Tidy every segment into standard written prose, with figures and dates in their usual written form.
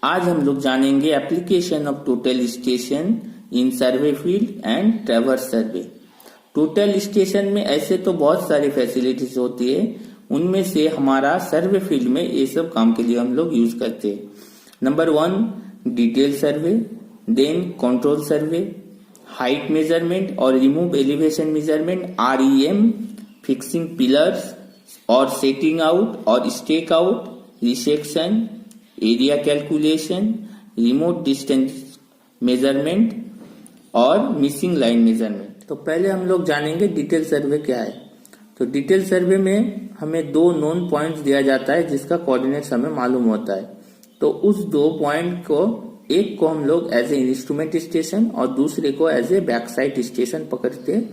आज हम लोग जानेंगे application of total station in survey field and traverse survey. Total station में ऐसे तो बहुत सारी फैसिलिटीज होती है, उनमें से हमारा सर्वे फील्ड में ये सब काम के लिए हम लोग यूज करते हैं। Number 1 detail survey, then control survey, height measurement और remove elevation measurement REM, fixing pillars और सेटिंग आउट और stake out, resection, area calculation, remote distance measurement और मिसिंग लाइन मेजरमेंट। तो पहले हम लोग जानेंगे डिटेल सर्वे क्या है। तो डिटेल सर्वे में हमें 2 नोन पॉइंट्स दिया जाता है जिसका कोऑर्डिनेट्स हमें मालूम होता है। तो उस 2 पॉइंट को, एक को हम लोग एज ए इंस्ट्रूमेंट स्टेशन और दूसरे को as a back side station पकड़ते हैं।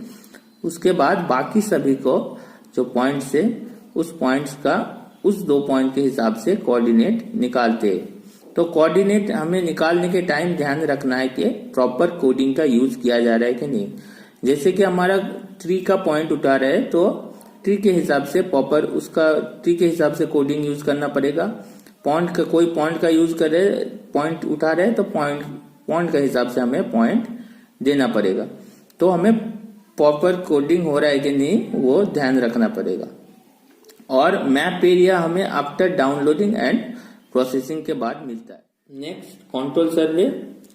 उसके बाद बाकी सभी को जो पॉइंट्स है उस पॉइंट्स का उस 2 पॉइंट के हिसाब से कोऑर्डिनेट निकालते हैं। तो कोऑर्डिनेट हमें निकालने के टाइम ध्यान रखना है कि प्रॉपर कोडिंग का यूज किया जा रहा है कि नहीं। जैसे कि हमारा ट्री का पॉइंट उठा रहा है तो ट्री के हिसाब से प्रॉपर उसका ट्री के हिसाब से कोडिंग यूज करना पड़ेगा। पॉइंट का कोई पॉइंट का यूज करे, पॉइंट उठा रहे तो पॉइंट का हिसाब से हमें पॉइंट देना पड़ेगा। तो हमें प्रॉपर कोडिंग हो रहा है कि नहीं वो ध्यान रखना पड़ेगा। और मैप एरिया हमें आफ्टर डाउनलोडिंग एंड प्रोसेसिंग के बाद मिलता है। नेक्स्ट कंट्रोल सर्वे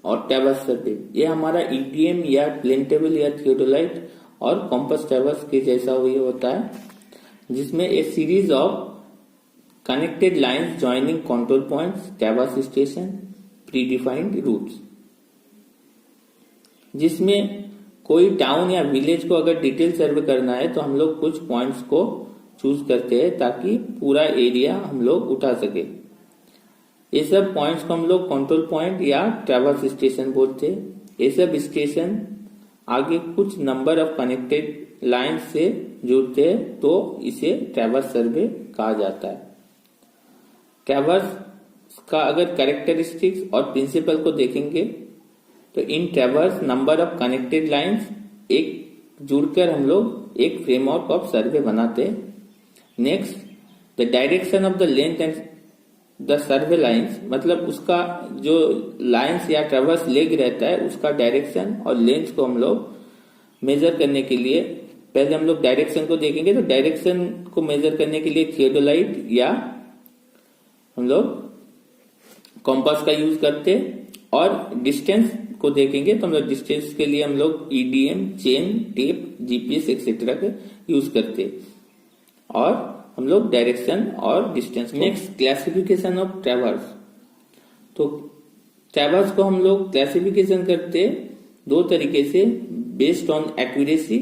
और ट्रैवर्स सर्वे, ये हमारा EDM या प्लेन टेबल या थियोडोलाइट और कॉम्पस ट्रैवर्स के जैसा हुई होता है, जिसमें a series of connected lines joining control points, traverse station, pre defined routes. जिसमें कोई टाउन या विलेज को अगर डिटेल सर्वे करना है तो हम लोग कुछ पॉइंट्स को चूज करते हैं ताकि पूरा एरिया हम लोग उठा सके। ये सब पॉइंट्स को हम लोग कंट्रोल पॉइंट या ट्रैवर्स स्टेशन बोलते हैं। ये सब स्टेशन आगे कुछ नंबर ऑफ कनेक्टेड लाइन से जुड़ते हैं तो इसे ट्रैवर्स सर्वे कहा जाता है। ट्रैवर्स का अगर कैरेक्टरिस्टिक्स और प्रिंसिपल को देखेंगे तो इन traverse number of connected lines एक जुड़कर हम लोग एक फ्रेमवर्क ऑफ सर्वे बनाते हैं। Next the direction of the length and the survey lines, मतलब उसका जो लाइंस या ट्रैवर्स लेग रहता है उसका डायरेक्शन और लेंथ को हम लोग मेजर करने के लिए पहले हम लोग डायरेक्शन को देखेंगे। तो डायरेक्शन को मेजर करने के लिए थियोडोलाइट या हम लोग कॉम्पास का यूज करते हैं। और डिस्टेंस को देखेंगे तो हम लोग डिस्टेंस के लिए हम लोग EDM, chain, tape, GPS etcetera का यूज करते हैं। और हम लोग डायरेक्शन और distance. Next classification of traverse. तो ट्रैवर्स को हम लोग क्लासिफिकेशन करते 2 तरीके से, based on accuracy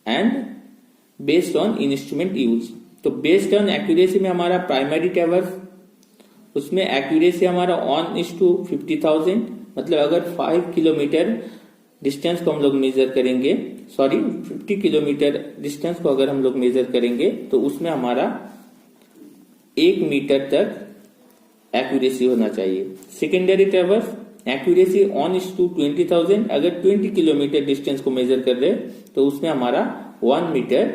and based on instrument use. तो बेस्ड ऑन एक्यूरेसी में हमारा प्राइमरी ट्रैवर्स, उसमें एक्यूरेसी हमारा 1:50,000, मतलब अगर 5 किलोमीटर डिस्टेंस को हम लोग मेजर करेंगे, 50 किलोमीटर डिस्टेंस को अगर हम लोग मेजर करेंगे तो उसमें हमारा 1 मीटर तक एक्यूरेसी होना चाहिए। सेकेंडरी ट्रैवर्स एक्यूरेसी 1:20,000, अगर 20 किलोमीटर डिस्टेंस को मेजर कर रहे तो उसमें हमारा 1 मीटर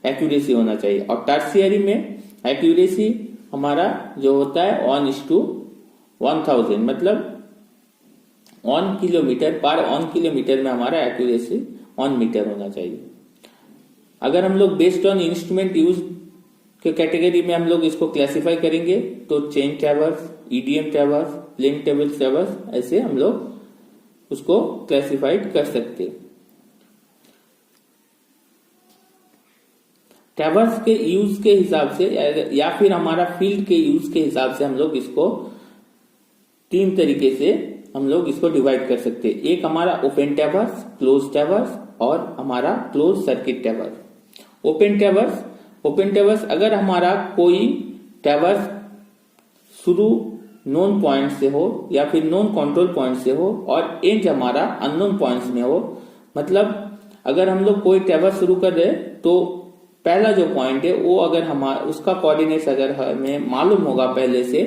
एक्यूरेसी होना चाहिए। और टर्शियरी में एक्यूरेसी हमारा जो होता है 1:1000, मतलब 1 किलोमीटर पर 1 किलोमीटर में हमारा एक्यूरेसी 1 मीटर होना चाहिए। अगर हम लोग बेस्ड ऑन इंस्ट्रूमेंट यूज के कैटेगरी में हम लोग इसको क्लासिफाई करेंगे तो chain traverse, EDM traverse, plane table traverse, ऐसे हम लोग उसको क्लासिफाइड कर सकते हैं। ट्रैवर्स के यूज के हिसाब से या फिर हमारा फील्ड के यूज के हिसाब से हम लोग इसको 3 तरीके से हम लोग इसको डिवाइड कर सकते हैं। एक हमारा ओपन ट्रैवर्स, क्लोज ट्रैवर्स और हमारा close circuit traverse. Open traverse अगर हमारा कोई ट्रैवर्स शुरू नोन पॉइंट से हो या फिर नोन कंट्रोल पॉइंट से हो और एंड हमारा अननोन पॉइंट्स में हो, मतलब अगर हम लोग कोई ट्रैवर्स शुरू कर रहे तो पहला जो पॉइंट है वो अगर हमारा उसका कोऑर्डिनेट्स अगर हमें मालूम होगा पहले से,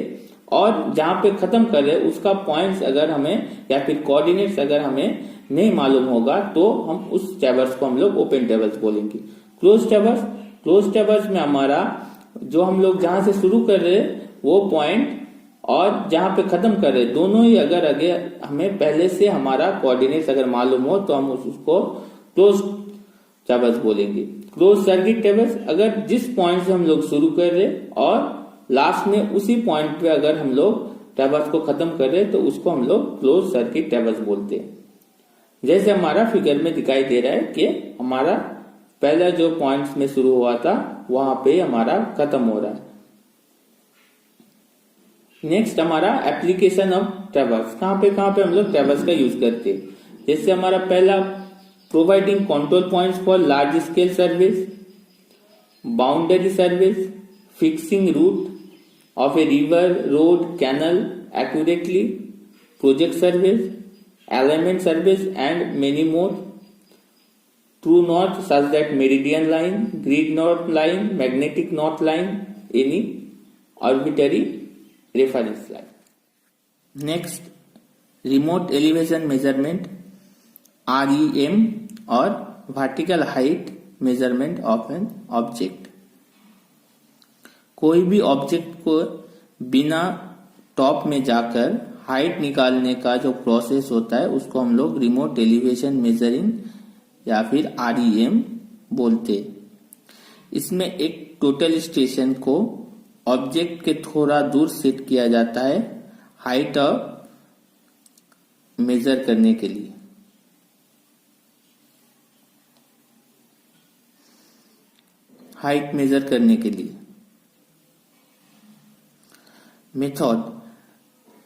और जहां पे खत्म कर रहे उसका पॉइंट्स अगर हमें या फिर कोऑर्डिनेट्स अगर हमें नहीं मालूम होगा तो हम उस ट्रैवर्स को हम लोग ओपन ट्रैवर्स बोलेंगे। क्लोज ट्रैवर्स में हमारा जो हम लोग जहां से शुरू कर रहे वो पॉइंट और जहां पे खत्म कर रहे दोनों ही अगर आगे हमें पहले से हमारा कोऑर्डिनेट्स अगर मालूम हो तो हम उसको क्लोज ट्रेवर्स बोलेंगे। क्लोज सर्किट ट्रेवर्स अगर जिस पॉइंट से हम लोग शुरू कर रहे और लास्ट में उसी पॉइंट पे अगर हम लोग ट्रेवर्स को खत्म कर रहे तो उसको हम लोग क्लोज सर्किट ट्रेवर्स बोलते हैं। जैसे हमारा फिगर में दिखाई दे रहा है कि हमारा पहला जो पॉइंट्स में शुरू हुआ था वहां पे हमारा खत्म हो रहा है। नेक्स्ट हमारा एप्लीकेशन ऑफ ट्रेवर्स, कहां पे हम लोग ट्रेवर्स का यूज करते हैं। जैसे हमारा पहला providing control points for large scale service, boundary service, fixing route of a river, road, canal accurately, project service, alignment service and many more. True north such that meridian line, grid north line, magnetic north line, any arbitrary reference line. Next, remote elevation measurement REM or vertical height measurement of an object. कोई भी object को बिना top में जाकर height निकालने का जो process होता है उसको हम लोग रिमोट एलिवेशन मेजरिंग या फिर REM बोलते हैं। इसमें एक टोटल स्टेशन को ऑब्जेक्ट के थोड़ा दूर सेट किया जाता है हाइट मेजर करने के लिए। हाइट मेजर करने के लिए मेथड,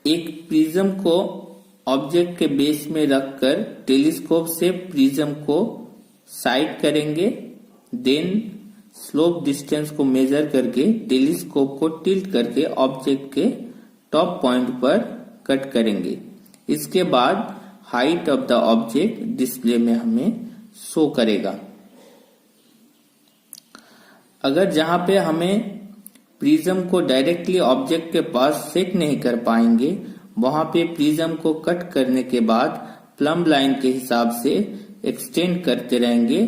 एक प्रिज्म को ऑब्जेक्ट के बेस में रखकर टेलीस्कोप से प्रिज्म को साइड करेंगे, देन स्लोप डिस्टेंस को मेजर करके टेलीस्कोप को टिल्ट करके ऑब्जेक्ट के टॉप पॉइंट पर कट करेंगे। इसके बाद height of the object display में हमें शो करेगा। अगर जहां पे हमें प्रिज्म को डायरेक्टली ऑब्जेक्ट के पास सेट नहीं कर पाएंगे वहां पे प्रिज्म को कट करने के बाद प्लम्ब लाइन के हिसाब से एक्सटेंड करते रहेंगे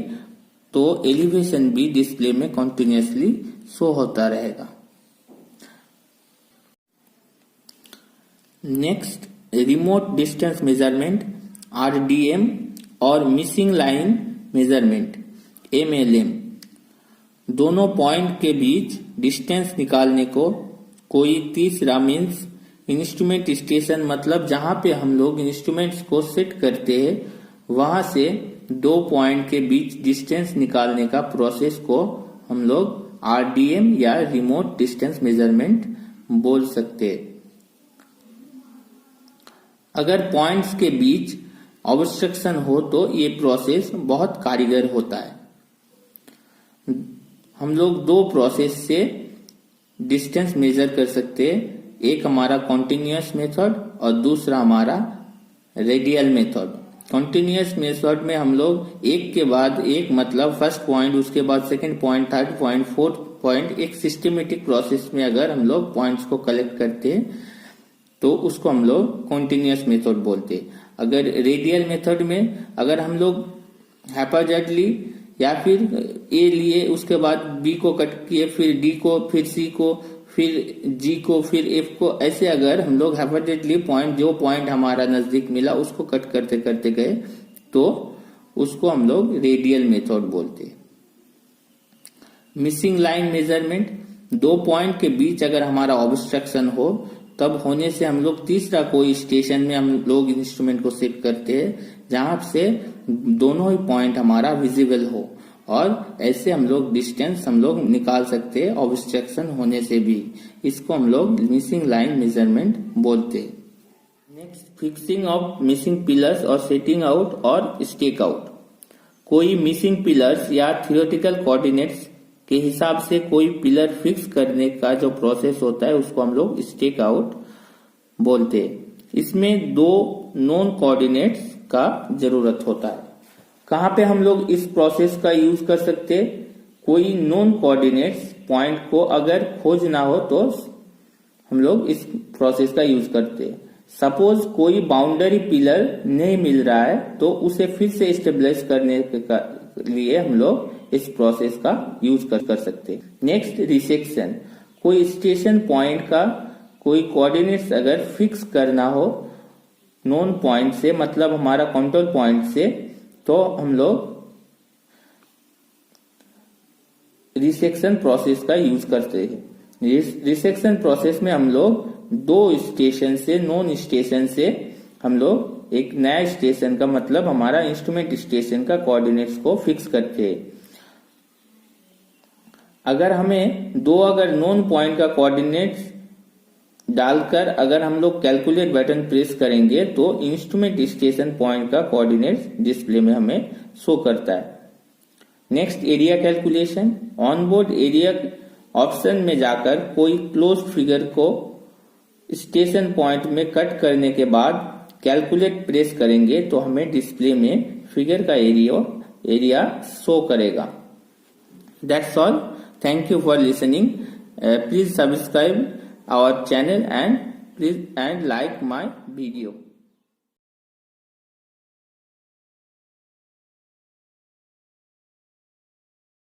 तो एलिवेशन भी डिस्प्ले में कंटिन्यूअसली शो होता रहेगा। Next, remote distance measurement RDM और मिसिंग लाइन मेजरमेंट MLM। दोनों पॉइंट के बीच डिस्टेंस निकालने को कोई तीसरा मीन्स इंस्ट्रूमेंट स्टेशन, मतलब जहां पे हम लोग इंस्ट्रूमेंट्स को सेट करते हैं वहां से दो पॉइंट के बीच डिस्टेंस निकालने का प्रोसेस को हम लोग RDM या रिमोट डिस्टेंस मेजरमेंट बोल सकते हैं। अगर पॉइंट्स के बीच ऑब्स्ट्रक्शन हो तो ये प्रोसेस बहुत कारगर होता है। हम लोग दो प्रोसेस से डिस्टेंस मेजर कर सकते हैं, एक हमारा कॉन्टिन्यूअस मेथड और दूसरा हमारा रेडियल मेथड। कॉन्टिन्यूअस मेथड में हम लोग एक के बाद एक, मतलब फर्स्ट पॉइंट, उसके बाद second point, third point, fourth point, एक सिस्टमेटिक प्रोसेस में अगर हम लोग पॉइंट्स को कलेक्ट करते हैं तो उसको हम लोग कॉन्टिन्यूअस मेथड बोलते हैं। अगर रेडियल मेथड में अगर हम लोग हैप्पैजार्डली या फिर ए लिए उसके बाद बी को कट किए, फिर डी को, फिर सी को, फिर जी को, फिर एफ को, ऐसे अगर हम लोग हैप्पैजार्डली पॉइंट जो पॉइंट हमारा नजदीक मिला उसको कट करते करते गए तो उसको हम लोग रेडियल मेथड बोलते हैं। मिसिंग लाइन मेजरमेंट, दो पॉइंट के बीच अगर हमारा ऑब्स्ट्रक्शन हो तब होने से हम लोग तीसरा कोई स्टेशन में हम लोग इंस्ट्रूमेंट को सेट करते हैं जहां से दोनों ही पॉइंट हमारा विजिबल हो और ऐसे हम लोग डिस्टेंस हम लोग निकाल सकते हैं ऑब्स्ट्रक्शन होने से भी। इसको हम लोग मिसिंग लाइन मेजरमेंट बोलते हैं। Next, fixing of missing pillars और सेटिंग आउट और स्टेक आउट। कोई मिसिंग पिलर्स या थियोरेटिकल कोऑर्डिनेट्स के हिसाब से कोई पिलर फिक्स करने का जो प्रोसेस होता है उसको हम लोग स्टेक आउट बोलते हैं। इसमें दो नोन कोऑर्डिनेट्स का जरूरत होता है। कहां पे हम लोग इस प्रोसेस का यूज कर सकते हैं? कोई नोन कोऑर्डिनेट्स पॉइंट को अगर खोजना हो तो हम लोग इस प्रोसेस का यूज करते हैं। सपोज कोई बाउंड्री पिलर नहीं मिल रहा है तो उसे फिर से स्टेबलाइज करने के लिए हम लोग इस प्रोसेस का यूज कर सकते हैं। Next, resection. कोई स्टेशन पॉइंट का कोई कोऑर्डिनेट्स अगर फिक्स करना हो नोन पॉइंट से, मतलब हमारा कंट्रोल पॉइंट से, तो हम लोग रिसेक्शन प्रोसेस का यूज करते हैं। रिसेक्शन प्रोसेस में हम लोग दो स्टेशन से, नोन स्टेशन से हम लोग एक नया स्टेशन का, मतलब हमारा इंस्ट्रूमेंट स्टेशन का कोऑर्डिनेट्स को फिक्स करते हैं। अगर हमें अगर नोन पॉइंट का कोऑर्डिनेट्स डालकर अगर हम लोग कैलकुलेट बटन प्रेस करेंगे तो इंस्ट्रूमेंट स्टेशन पॉइंट का कोऑर्डिनेट्स डिस्प्ले में हमें शो करता है। Next, area calculation. Onboard area option में जाकर कोई क्लोज्ड फिगर को स्टेशन पॉइंट में कट करने के बाद कैलकुलेट प्रेस करेंगे तो हमें डिस्प्ले में फिगर का एरिया शो करेगा। That's all. Thank you for listening. Please subscribe our channel and like my video.